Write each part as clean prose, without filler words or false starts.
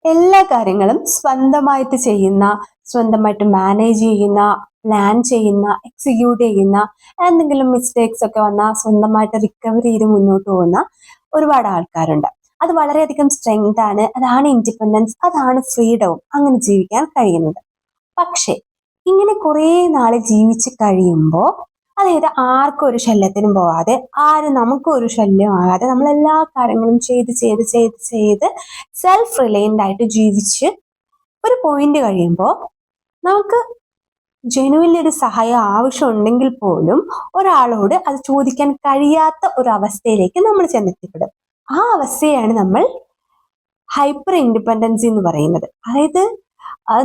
എല്ലാ കാര്യങ്ങളും സ്വന്തമായിട്ട് ചെയ്യുന്ന, സ്വന്തമായിട്ട് മാനേജ് ചെയ്യുന്ന, പ്ലാൻ ചെയ്യുന്ന, എക്സിക്യൂട്ട് ചെയ്യുന്ന, എന്തെങ്കിലും മിസ്റ്റേക്സ് ഒക്കെ വന്നാൽ സ്വന്തമായിട്ട് റിക്കവർ ചെയ്ത് മുന്നോട്ട് പോകുന്ന ഒരുപാട് ആൾക്കാരുണ്ട്. അത് വളരെയധികം സ്ട്രെങ്ത് ആണ്, അതാണ് ഇൻഡിപെൻഡൻസ്, അതാണ് ഫ്രീഡവും അങ്ങനെ ജീവിക്കാൻ കഴിയുന്നത്. പക്ഷെ ഇങ്ങനെ കുറേ നാള് ജീവിച്ച് കഴിയുമ്പോൾ, അതായത് ആർക്കും ഒരു ശല്യത്തിനും പോവാതെ, ആരും നമുക്കും ഒരു ശല്യം ആകാതെ, നമ്മൾ എല്ലാ കാര്യങ്ങളും ചെയ്ത് ചെയ്ത് ചെയ്ത് ചെയ്ത് സെൽഫ് റിലയന്റ് ആയിട്ട് ജീവിച്ച് ഒരു പോയിന്റ് കഴിയുമ്പോൾ നമുക്ക് ജെനുവിൻലി ഒരു സഹായം ആവശ്യമുണ്ടെങ്കിൽ പോലും ഒരാളോട് അത് ചോദിക്കാൻ കഴിയാത്ത ഒരു അവസ്ഥയിലേക്ക് നമ്മൾ ചെന്നെത്തിപ്പെടും. ആ അവസ്ഥയാണ് നമ്മൾ ഹൈപ്പർ ഇൻഡിപെൻഡൻസി എന്ന് പറയുന്നത്. അതായത്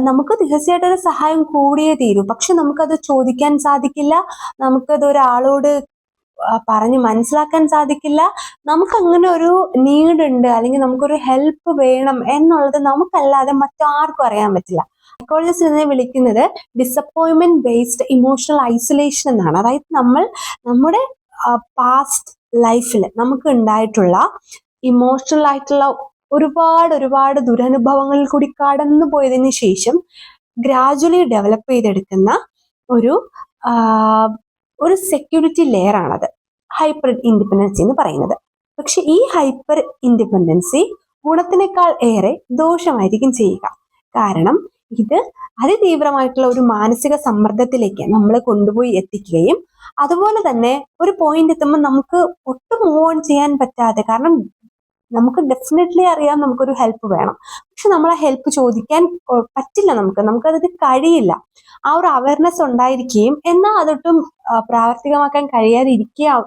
നമുക്ക് തീർച്ചയായിട്ടും ഒരു സഹായം കൂടിയേ തീരൂ, പക്ഷെ നമുക്കത് ചോദിക്കാൻ സാധിക്കില്ല, നമുക്കത് ഒരാളോട് പറഞ്ഞ് മനസ്സിലാക്കാൻ സാധിക്കില്ല. നമുക്ക് അങ്ങനെ ഒരു നീഡ് ഉണ്ട്, അല്ലെങ്കിൽ നമുക്കൊരു ഹെൽപ്പ് വേണം എന്നുള്ളത് നമുക്കല്ലാതെ മറ്റാർക്കും അറിയാൻ പറ്റില്ല. സൈക്കോളജിസ്റ്റ് ഇതിനെ വിളിക്കുന്നത് ഡിസപ്പോയിൻമെന്റ് ബേസ്ഡ് ഇമോഷണൽ ഐസൊലേഷൻ എന്നാണ്. അതായത് നമ്മൾ നമ്മുടെ പാസ്റ്റ് ലൈഫിൽ നമുക്ക് ഉണ്ടായിട്ടുള്ള ഇമോഷണൽ ആയിട്ടുള്ള ഒരുപാട് ഒരുപാട് ദുരനുഭവങ്ങളിൽ കൂടി കടന്നു പോയതിനു ശേഷം ഗ്രാജുവലി ഡെവലപ്പ് ചെയ്തെടുക്കുന്ന ഒരു ഒരു സെക്യൂരിറ്റി ലെയർ ആണത് ഹൈപ്പർ ഇൻഡിപെൻഡൻസി എന്ന് പറയുന്നത്. പക്ഷെ ഈ ഹൈപ്പർ ഇൻഡിപെൻഡൻസി ഗുണത്തിനേക്കാൾ ഏറെ ദോഷമായിരിക്കും ചെയ്യുക. കാരണം ഇത് അതിതീവ്രമായിട്ടുള്ള ഒരു മാനസിക സമ്മർദ്ദത്തിലേക്ക് നമ്മളെ കൊണ്ടുപോയി എത്തിക്കുകയും, അതുപോലെ തന്നെ ഒരു പോയിന്റ് എത്തുമ്പോൾ നമുക്ക് ഒട്ടും മൂവ് ഓൺ ചെയ്യാൻ പറ്റാതെ, കാരണം നമുക്ക് ഡെഫിനറ്റ്ലി അറിയാം നമുക്കൊരു ഹെൽപ്പ് വേണം, പക്ഷെ നമ്മളെ ഹെൽപ്പ് ചോദിക്കാൻ പറ്റില്ല, നമുക്കത് കഴിയില്ല. ആ ഒരു അവയർനെസ് ഉണ്ടായിരിക്കുകയും എന്നാൽ അതൊട്ടും പ്രാവർത്തികമാക്കാൻ കഴിയാതെ ഇരിക്കുക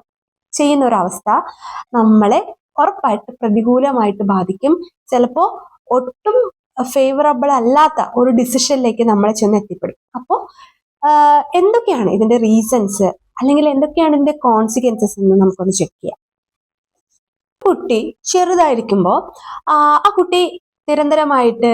ചെയ്യുന്ന ഒരു അവസ്ഥ നമ്മളെ ഉറപ്പായിട്ട് പ്രതികൂലമായിട്ട് ബാധിക്കും. ചിലപ്പോൾ ഒട്ടും ഫേവറബിൾ അല്ലാത്ത ഒരു ഡിസിഷനിലേക്ക് നമ്മളെ ചെന്നെത്തിപ്പെടും. അപ്പോൾ എന്തൊക്കെയാണ് ഇതിന്റെ റീസൺസ്, അല്ലെങ്കിൽ എന്തൊക്കെയാണ് ഇതിന്റെ കോൺസിക്വൻസസ് എന്ന് നമുക്കൊന്ന് ചെക്ക് ചെയ്യാം. കുട്ടി ചെറുതായിരിക്കുമ്പോൾ ആ കുട്ടി നിരന്തരമായിട്ട്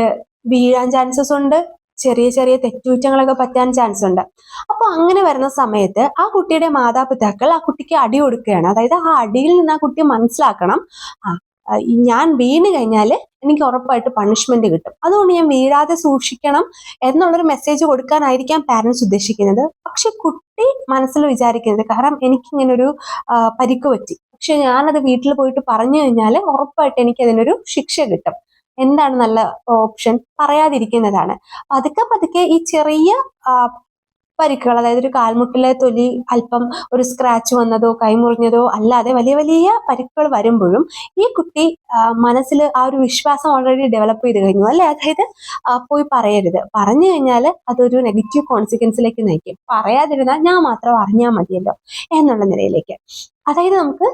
വീഴാൻ ചാൻസസ് ഉണ്ട്, ചെറിയ ചെറിയ തെറ്റുകുറ്റങ്ങളൊക്കെ പറ്റാൻ ചാൻസ് ഉണ്ട്. അപ്പോൾ അങ്ങനെ വരുന്ന സമയത്ത് ആ കുട്ടിയുടെ മാതാപിതാക്കൾ ആ കുട്ടിക്ക് അടി കൊടുക്കുകയാണ്. അതായത് ആ അടിയിൽ നിന്ന് ആ കുട്ടി മനസ്സിലാക്കണം, ഞാൻ വീണ് കഴിഞ്ഞാൽ എനിക്ക് ഉറപ്പായിട്ട് പണിഷ്മെന്റ് കിട്ടും, അതുകൊണ്ട് ഞാൻ വീഴാതെ സൂക്ഷിക്കണം എന്നുള്ളൊരു മെസ്സേജ് കൊടുക്കാനായിരിക്കാം പാരന്റ്സ് ഉദ്ദേശിക്കുന്നത്. പക്ഷെ കുട്ടി മനസ്സിൽ വിചാരിക്കുന്നത്, കാരണം എനിക്കിങ്ങനെ ഒരു പരിക്ക് പറ്റി, പക്ഷെ ഞാനത് വീട്ടിൽ പോയിട്ട് പറഞ്ഞു കഴിഞ്ഞാൽ ഉറപ്പായിട്ട് എനിക്ക് അതിനൊരു ശിക്ഷ കിട്ടും. എന്താണ് നല്ല ഓപ്ഷൻ? പറയാതിരിക്കുന്നതാണ്. പതുക്കെ പതുക്കെ ഈ ചെറിയ പരിക്കുകൾ, അതായത് ഒരു കാൽമുട്ടിലെ തൊലി അല്പം ഒരു സ്ക്രാച്ച് വന്നതോ കൈമുറിഞ്ഞതോ അല്ലാതെ വലിയ വലിയ പരിക്കുകൾ വരുമ്പോഴും ഈ കുട്ടി മനസ്സിൽ ആ ഒരു വിശ്വാസം ഓൾറെഡി ഡെവലപ്പ് ചെയ്ത് കഴിഞ്ഞു, അല്ലെ? അതായത് പോയി പറയരുത്, പറഞ്ഞു കഴിഞ്ഞാൽ അതൊരു നെഗറ്റീവ് കോൺസിക്വൻസിലേക്ക് നയിക്കും, പറയാതിരുന്നാൽ ഞാൻ മാത്രം അറിഞ്ഞാൽ മതിയല്ലോ എന്നുള്ള നിലയിലേക്ക്. അതായത് നമുക്ക്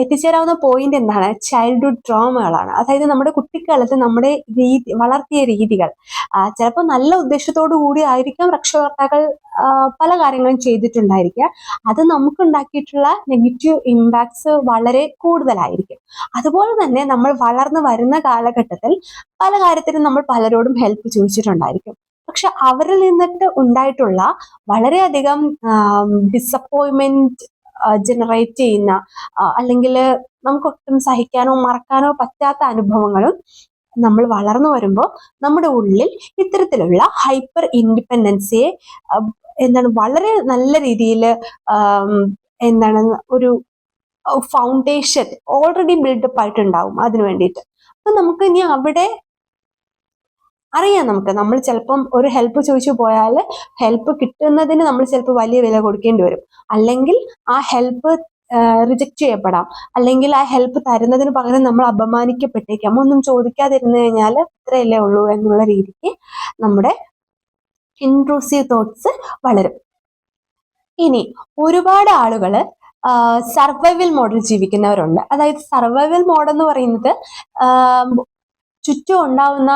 എത്തിച്ചേരാവുന്ന പോയിന്റ് എന്താണ്? ചൈൽഡ്ഹുഡ് ട്രോമകളാണ്. അതായത് നമ്മുടെ കുട്ടിക്കാലത്ത് നമ്മുടെ വളർത്തിയ രീതികൾ ചിലപ്പോൾ നല്ല ഉദ്ദേശത്തോടു കൂടി ആയിരിക്കാം രക്ഷകർത്താക്കൾ പല കാര്യങ്ങളും ചെയ്തിട്ടുണ്ടായിരിക്കുക. അത് നമുക്കുണ്ടാക്കിയിട്ടുള്ള നെഗറ്റീവ് ഇമ്പാക്ട്സ് വളരെ കൂടുതലായിരിക്കും. അതുപോലെ തന്നെ നമ്മൾ വളർന്നു വരുന്ന കാലഘട്ടത്തിൽ പല കാര്യത്തിലും നമ്മൾ പലരോടും ഹെൽപ്പ് ചോദിച്ചിട്ടുണ്ടായിരിക്കും. പക്ഷെ അവരിൽ നിന്നിട്ട് ഉണ്ടായിട്ടുള്ള വളരെയധികം ഡിസപ്പോയിൻമെന്റ് ജനറേറ്റ് ചെയ്യുന്ന, അല്ലെങ്കിൽ നമുക്കൊട്ടും സഹിക്കാനോ മറക്കാനോ പറ്റാത്ത അനുഭവങ്ങളും നമ്മൾ വളർന്നു വരുമ്പോൾ നമ്മുടെ ഉള്ളിൽ ഇത്തരത്തിലുള്ള ഹൈപ്പർ ഇൻഡിപെൻഡൻസിയെ വളരെ നല്ല രീതിയിൽ ഒരു ഫൗണ്ടേഷൻ ഓൾറെഡി ബിൽഡപ്പ് ആയിട്ടുണ്ടാവും അതിനു വേണ്ടിയിട്ട്. അപ്പൊ നമുക്ക് ഇനി അവിടെ അറിയാം, നമ്മൾ ചിലപ്പം ഒരു ഹെൽപ്പ് ചോദിച്ചു പോയാൽ ഹെൽപ്പ് കിട്ടുന്നതിന് നമ്മൾ ചിലപ്പോൾ വലിയ വില കൊടുക്കേണ്ടി വരും, അല്ലെങ്കിൽ ആ ഹെൽപ്പ് റിജക്റ്റ് ചെയ്യപ്പെടാം, അല്ലെങ്കിൽ ആ ഹെൽപ്പ് തരുന്നതിന് പകരം നമ്മൾ അപമാനിക്കപ്പെട്ടേക്കാം. ഒന്നും ചോദിക്കാതിരുന്നു കഴിഞ്ഞാൽ ഇത്രയല്ലേ ഉള്ളൂ എന്നുള്ള രീതിക്ക് നമ്മുടെ ഇൻട്രൂസീവ് തോട്ട്സ് വളരും. ഇനി ഒരുപാട് ആളുകള് സർവൈവൽ മോഡിൽ ജീവിക്കുന്നവരുണ്ട്. അതായത് സർവൈവൽ മോഡ് എന്ന് പറയുന്നത് ചുറ്റും ഉണ്ടാവുന്ന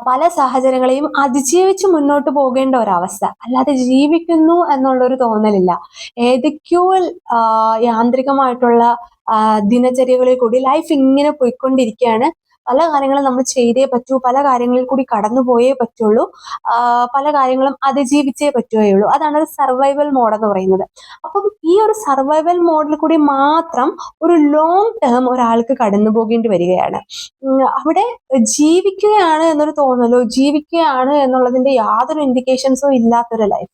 പല സാഹചര്യങ്ങളെയും അതിജീവിച്ച് മുന്നോട്ട് പോകേണ്ട ഒരവസ്ഥ, അല്ലാതെ ജീവിക്കുന്നു എന്നുള്ളൊരു തോന്നലില്ല. ഏതൊക്കെയോ യാന്ത്രികമായിട്ടുള്ള ദിനചര്യകളിൽ കൂടി ലൈഫ് ഇങ്ങനെ പോയിക്കൊണ്ടിരിക്കുകയാണ്. പല കാര്യങ്ങളും നമ്മൾ ചെയ്തേ പറ്റൂ, പല കാര്യങ്ങളിൽ കൂടി കടന്നു പോയേ പറ്റുള്ളൂ, പല കാര്യങ്ങളും അതിജീവിച്ചേ പറ്റുകയുള്ളൂ. അതാണ് ഒരു സർവൈവൽ മോഡ് എന്ന് പറയുന്നത്. അപ്പം ഈ ഒരു സർവൈവൽ മോഡിൽ കൂടി മാത്രം ഒരു ലോങ് ടേം ഒരാൾക്ക് കടന്നു പോകേണ്ടി വരികയാണ്. അവിടെ ജീവിക്കുകയാണ് എന്നൊരു തോന്നലോ ജീവിക്കുകയാണ് എന്നുള്ളതിന്റെ യാതൊരു ഇൻഡിക്കേഷൻസോ ഇല്ലാത്തൊരു ലൈഫ്.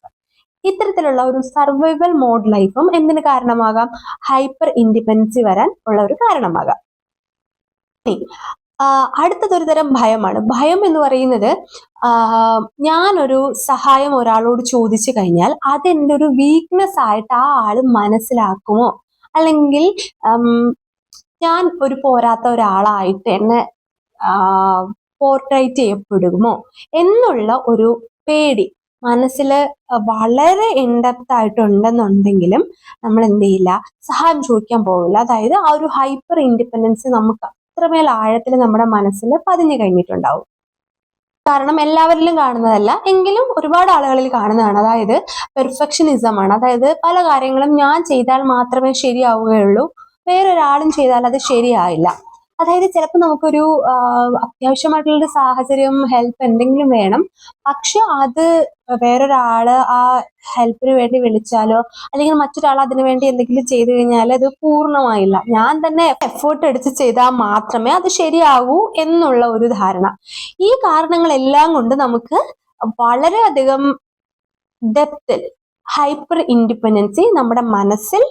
ഇത്തരത്തിലുള്ള ഒരു സർവൈവൽ മോഡ് ലൈഫും എന്തിന് കാരണമാകാം? ഹൈപ്പർ ഇൻഡിപെൻഡൻസി വരാൻ ഉള്ള ഒരു കാരണമാകാം. അടുത്തതൊരു തരം ഭയമാണ്. ഭയം എന്ന് പറയുന്നത് ഞാനൊരു സഹായം ഒരാളോട് ചോദിച്ചു കഴിഞ്ഞാൽ അതെന്റെ ഒരു വീക്ക്നെസ് ആയിട്ട് ആ ആള് മനസ്സിലാക്കുമോ, അല്ലെങ്കിൽ ഞാൻ ഒരു പോരാത്ത ഒരാളായിട്ട് എന്നെ പോർട്രേറ്റ് ചെയ്യപ്പെടുമോ എന്നുള്ള ഒരു പേടി മനസ്സിൽ വളരെ ഇൻഡെപ്ത് ആയിട്ടുണ്ടെന്നുണ്ടെങ്കിലും നമ്മൾ എന്ത് ചെയ്യില്ല, സഹായം ചോദിക്കാൻ പോകില്ല. അതായത് ആ ഒരു ഹൈപ്പർ ഇൻഡിപെൻഡൻസ് നമുക്ക് അത്രമേൽ ആഴത്തിൽ നമ്മുടെ മനസ്സിൽ പതിഞ്ഞു കഴിഞ്ഞിട്ടുണ്ടാവും. കാരണം എല്ലാവരിലും കാണുന്നതല്ല, എങ്കിലും ഒരുപാട് ആളുകളിൽ കാണുന്നതാണ്. അതായത് പെർഫെക്ഷനിസം ആണ്. അതായത് പല കാര്യങ്ങളും ഞാൻ ചെയ്താൽ മാത്രമേ ശരിയാവുകയുള്ളൂ, വേറൊരാളും ചെയ്താൽ അത് ശരിയായില്ല. അതായത് ചിലപ്പോൾ നമുക്കൊരു അത്യാവശ്യമായിട്ടുള്ളൊരു സാഹചര്യം, ഹെൽപ്പ് എന്തെങ്കിലും വേണം, പക്ഷെ അത് വേറൊരാള് ആ ഹെൽപ്പിന് വേണ്ടി വിളിച്ചാലോ അല്ലെങ്കിൽ മറ്റൊരാൾ അതിനു വേണ്ടി എന്തെങ്കിലും ചെയ്തു കഴിഞ്ഞാൽ അത് പൂർണ്ണമായില്ല, ഞാൻ തന്നെ എഫേർട്ട് എടുത്ത് ചെയ്താൽ മാത്രമേ അത് ശരിയാകൂ എന്നുള്ള ഒരു ധാരണ. ഈ കാരണങ്ങളെല്ലാം കൊണ്ട് നമുക്ക് വളരെയധികം ഡെപ്തിൽ ഹൈപ്പർ ഇൻഡിപെൻഡൻസി നമ്മുടെ മനസ്സിൽ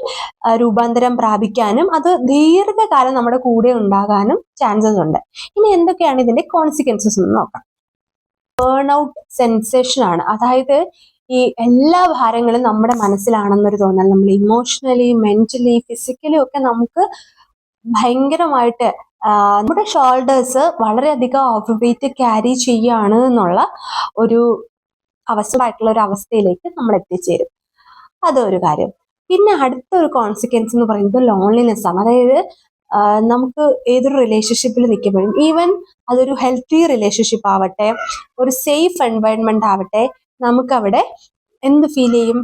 രൂപാന്തരം പ്രാപിക്കാനും അത് ദീർഘകാലം നമ്മുടെ കൂടെ ഉണ്ടാകാനും ചാൻസസ് ഉണ്ട്. ഇനി എന്തൊക്കെയാണ് ഇതിന്റെ കോൺസിക്വൻസസ് എന്ന് നോക്കാം. ബേൺ ഔട്ട് സെൻസേഷൻ ആണ്. അതായത് ഈ എല്ലാ ഭാരങ്ങളും നമ്മുടെ മനസ്സിലാണെന്നൊരു തോന്നൽ, നമ്മൾ ഇമോഷണലി, മെന്റലി, ഫിസിക്കലി ഒക്കെ നമുക്ക് ഭയങ്കരമായിട്ട് നമ്മുടെ ഷോൾഡേഴ്സ് വളരെയധികം ഓവർ വെയിറ്റ് ക്യാരി ചെയ്യാണ് എന്നുള്ള ഒരു അവസ്ഥയായിട്ടുള്ള ഒരു അവസ്ഥയിലേക്ക് നമ്മൾ എത്തിച്ചേരും. അതൊരു കാര്യം. പിന്നെ അടുത്ത ഒരു കോൺസിക്വൻസ് എന്ന് പറയുന്നത് ലോൺലിനെസ് ആണ്. അതായത് നമുക്ക് ഏതൊരു റിലേഷൻഷിപ്പിൽ നിൽക്കുമ്പോഴും, ഈവൻ അതൊരു ഹെൽത്തി റിലേഷൻഷിപ്പ് ആവട്ടെ, ഒരു സേഫ് എൻവയൺമെന്റ് ആവട്ടെ, നമുക്കവിടെ എന്ത് ഫീൽ ചെയ്യും?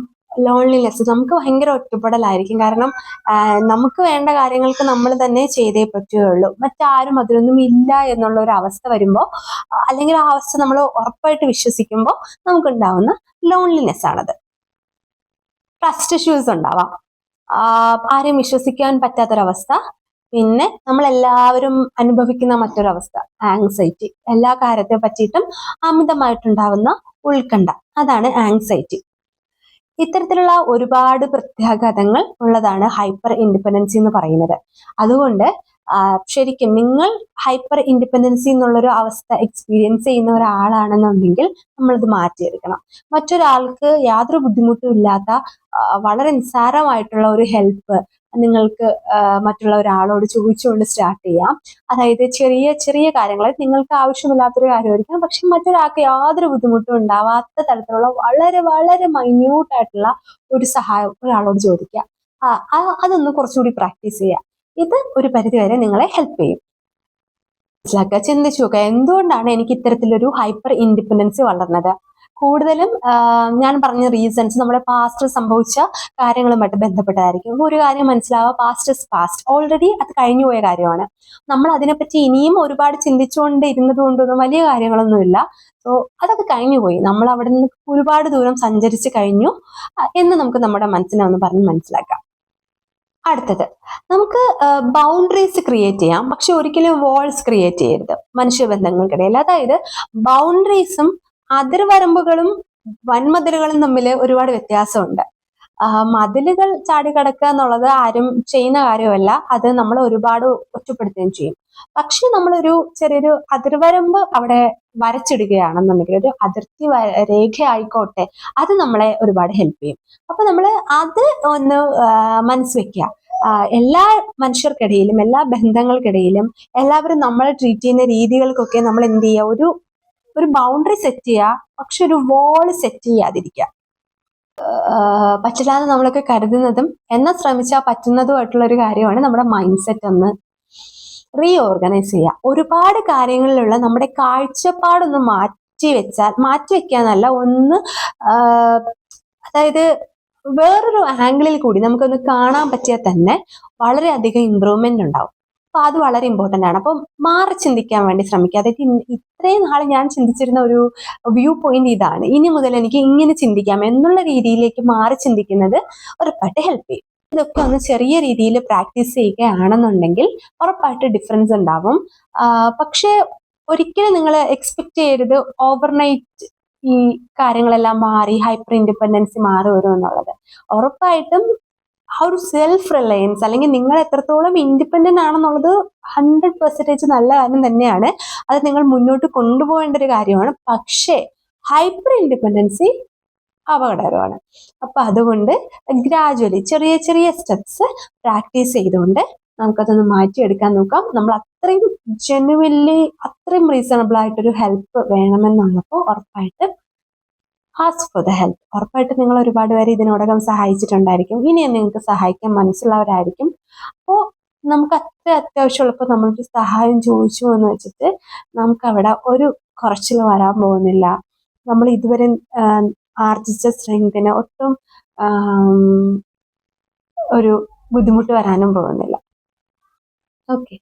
ലോൺലിനെസ്. നമുക്ക് ഭയങ്കര ഒറ്റപ്പെടലായിരിക്കും. കാരണം നമുക്ക് വേണ്ട കാര്യങ്ങൾക്ക് നമ്മൾ തന്നെ ചെയ്തേ പറ്റുകയുള്ളൂ, മറ്റാരും അതിലൊന്നും ഇല്ല എന്നുള്ള ഒരു അവസ്ഥ വരുമ്പോൾ, അല്ലെങ്കിൽ ആ അവസ്ഥ നമ്മൾ ഉറപ്പായിട്ട് വിശ്വസിക്കുമ്പോൾ നമുക്കുണ്ടാവുന്ന ലോൺലിനെസ് ആണത്. ട്രസ്റ്റ് ഇഷ്യൂസ് ഉണ്ടാവാം, ആരെയും വിശ്വസിക്കാൻ പറ്റാത്തൊരവസ്ഥ. പിന്നെ നമ്മൾ എല്ലാവരും അനുഭവിക്കുന്ന മറ്റൊരവസ്ഥ ആങ്സൈറ്റി. എല്ലാ കാര്യത്തെ പറ്റിയിട്ടും അമിതമായിട്ടുണ്ടാവുന്ന ഉത്കണ്ഠ, അതാണ് ആങ്സൈറ്റി. ഇത്തരത്തിലുള്ള ഒരുപാട് പ്രത്യാഘാതങ്ങൾ ഉള്ളതാണ് ഹൈപ്പർ ഇൻഡിപെൻഡൻസി എന്ന് പറയുന്നത്. അതുകൊണ്ട് ശരിക്കും നിങ്ങൾ ഹൈപ്പർ ഇൻഡിപെൻഡൻസി എന്നുള്ളൊരു അവസ്ഥ എക്സ്പീരിയൻസ് ചെയ്യുന്ന ഒരാളാണെന്നുണ്ടെങ്കിൽ നമ്മളത് മാറ്റിയെടുക്കണം. മറ്റൊരാൾക്ക് യാതൊരു ബുദ്ധിമുട്ടും ഇല്ലാത്ത വളരെ നിസ്സാരമായിട്ടുള്ള ഒരു ഹെൽപ്പ് നിങ്ങൾക്ക് മറ്റുള്ള ഒരാളോട് ചോദിച്ചുകൊണ്ട് സ്റ്റാർട്ട് ചെയ്യാം. അതായത് ചെറിയ ചെറിയ കാര്യങ്ങൾ, നിങ്ങൾക്ക് ആവശ്യമില്ലാത്തൊരു കാര്യമായിരിക്കും, പക്ഷെ മറ്റൊരാൾക്ക് യാതൊരു ബുദ്ധിമുട്ടും ഉണ്ടാവാത്ത തരത്തിലുള്ള വളരെ വളരെ മൈന്യൂട്ട് ആയിട്ടുള്ള ഒരു സഹായം ഒരാളോട് ചോദിക്കുക. അതൊന്ന് കുറച്ചുകൂടി പ്രാക്ടീസ് ചെയ്യുക. ഇത് ഒരു പരിധിവരെ നിങ്ങളെ ഹെൽപ്പ് ചെയ്യും. മനസ്സിലാക്കുക, ചിന്തിച്ചു നോക്കുക, എന്തുകൊണ്ടാണ് എനിക്ക് ഇത്തരത്തിലൊരു ഹൈപ്പർ ഇൻഡിപെൻഡൻസി വളർന്നത്? കൂടുതലും ഞാൻ പറഞ്ഞ റീസൺസ് നമ്മുടെ പാസ്റ്റ് സംഭവിച്ച കാര്യങ്ങളുമായിട്ട് ബന്ധപ്പെട്ടതായിരിക്കും. ഒരു കാര്യം മനസ്സിലാവുക, പാസ്റ്റ് ഇസ് പാസ്റ്റ്, ഓൾറെഡി അത് കഴിഞ്ഞു പോയ കാര്യമാണ്. നമ്മൾ അതിനെപ്പറ്റി ഇനിയും ഒരുപാട് ചിന്തിച്ചുകൊണ്ട് ഇരുന്നത് കൊണ്ടൊന്നും വലിയ കാര്യങ്ങളൊന്നുമില്ല. സോ അതൊക്കെ കഴിഞ്ഞു പോയി, നമ്മൾ അവിടെ നിന്ന് ഒരുപാട് ദൂരം സഞ്ചരിച്ച് കഴിഞ്ഞു എന്ന് നമുക്ക് നമ്മുടെ മനസ്സിനെ ഒന്ന് പറഞ്ഞ് മനസ്സിലാക്കാം. അടുത്തത്, നമുക്ക് ബൗണ്ടറീസ് ക്രിയേറ്റ് ചെയ്യാം, പക്ഷെ ഒരിക്കലും വാൾസ് ക്രിയേറ്റ് ചെയ്യരുത് മനുഷ്യബന്ധങ്ങൾക്കിടയിൽ. അതായത് ബൗണ്ടറീസും അതിർവരമ്പുകളും വൻമതിലുകളും തമ്മിൽ ഒരുപാട് വ്യത്യാസമുണ്ട്. മതിലുകൾ ചാടിക്കടക്കുക എന്നുള്ളത് ആരും ചെയ്യുന്ന കാര്യമല്ല, അത് നമ്മൾ ഒരുപാട് ഒറ്റപ്പെടുത്തുകയും ചെയ്യും. പക്ഷെ നമ്മളൊരു ചെറിയൊരു അതിർവരമ്പ് അവിടെ വരച്ചിടുകയാണെന്നുണ്ടെങ്കിൽ, ഒരു അതിർത്തി രേഖ ആയിക്കോട്ടെ, അത് നമ്മളെ ഒരുപാട് ഹെൽപ്പ് ചെയ്യും. അപ്പൊ നമ്മൾ അത് ഒന്ന് മനസ്സ് വെക്കുക. എല്ലാ മനുഷ്യർക്കിടയിലും, എല്ലാ ബന്ധങ്ങൾക്കിടയിലും എല്ലാവരും നമ്മളെ ട്രീറ്റ് ചെയ്യുന്ന രീതികൾക്കൊക്കെ നമ്മൾ എന്ത് ചെയ്യുക, ഒരു ബൗണ്ടറി സെറ്റ് ചെയ്യുക, പക്ഷെ ഒരു വാള് സെറ്റ് ചെയ്യാതിരിക്കുക. പറ്റില്ല എന്ന് നമ്മളൊക്കെ കരുതുന്നതും എന്നാൽ ശ്രമിച്ചാൽ പറ്റുന്നതുമായിട്ടുള്ള ഒരു കാര്യമാണ് നമ്മുടെ മൈൻഡ് സെറ്റ് ഒന്ന് റീഓർഗനൈസ് ചെയ്യുക. ഒരുപാട് കാര്യങ്ങളിലുള്ള നമ്മുടെ കാഴ്ചപ്പാടൊന്ന് മാറ്റിവെക്കാന്നല്ല, ഒന്ന് അതായത് വേറൊരു ആംഗിളിൽ കൂടി നമുക്കൊന്ന് കാണാൻ പറ്റിയാൽ തന്നെ വളരെയധികം ഇമ്പ്രൂവ്മെന്റ് ഉണ്ടാവും. അപ്പൊ അത് വളരെ ഇമ്പോർട്ടന്റ് ആണ്. അപ്പം മാറി ചിന്തിക്കാൻ വേണ്ടി ശ്രമിക്കുക. അതായത് ഇത്രയും നാൾ ഞാൻ ചിന്തിച്ചിരുന്ന ഒരു വ്യൂ പോയിന്റ് ഇതാണ്, ഇനി മുതൽ എനിക്ക് ഇങ്ങനെ ചിന്തിക്കാം എന്നുള്ള രീതിയിലേക്ക് മാറി ചിന്തിക്കുന്നത് ഉറപ്പായിട്ട് ഹെൽപ്പ് ചെയ്യും. ഇതൊക്കെ ഒന്ന് ചെറിയ രീതിയിൽ പ്രാക്ടീസ് ചെയ്യുകയാണെന്നുണ്ടെങ്കിൽ ഉറപ്പായിട്ട് ഡിഫറൻസ് ഉണ്ടാവും. പക്ഷെ ഒരിക്കലും നിങ്ങൾ എക്സ്പെക്ട് ചെയ്യരുത് ഓവർനൈറ്റ് ഈ കാര്യങ്ങളെല്ലാം മാറി ഹൈപ്പർ ഇൻഡിപെൻഡൻസി മാറി വരും എന്നുള്ളത്. ഉറപ്പായിട്ടും ആ ഒരു സെൽഫ് റിലയൻസ് അല്ലെങ്കിൽ നിങ്ങൾ എത്രത്തോളം ഇൻഡിപെൻഡന്റ് ആണെന്നുള്ളത് 100% നല്ല കാര്യം തന്നെയാണ്. അത് നിങ്ങൾ മുന്നോട്ട് കൊണ്ടുപോകേണ്ട ഒരു കാര്യമാണ്. പക്ഷേ ഹൈപ്പർ ഇൻഡിപെൻഡൻസി അപകടകരമാണ്. അപ്പൊ അതുകൊണ്ട് ഗ്രാജുവലി ചെറിയ ചെറിയ സ്റ്റെപ്സ് പ്രാക്ടീസ് ചെയ്തുകൊണ്ട് നമുക്കതൊന്ന് മാറ്റിയെടുക്കാൻ നോക്കാം. നമ്മൾ അത്രയും ജെന്യുവൻലി അത്രയും റീസണബിൾ ആയിട്ടൊരു ഹെൽപ്പ് വേണമെന്നുള്ളപ്പോൾ ഉറപ്പായിട്ട് ആസ്ക് ഫോർ ദ ഹെൽപ്പ്. ഉറപ്പായിട്ട് നിങ്ങൾ ഒരുപാട് പേര് ഇതിനോടകം സഹായിച്ചിട്ടുണ്ടായിരിക്കും, ഇനിയും നിങ്ങൾക്ക് സഹായിക്കാൻ മനസ്സിലുള്ളവരായിരിക്കും. അപ്പോൾ നമുക്ക് അത്ര അത്യാവശ്യമുള്ളപ്പോൾ നമ്മളൊരു സഹായം ചോദിച്ചു എന്ന് വെച്ചിട്ട് നമുക്കവിടെ ഒരു കുറച്ചിൽ വരാൻ പോകുന്നില്ല. നമ്മൾ ഇതുവരെ ആർജിച്ച സ്ട്രെങ്തിന് ഒട്ടും ഒരു ബുദ്ധിമുട്ട് വരാനും പോകുന്നില്ല. ഓക്കെ.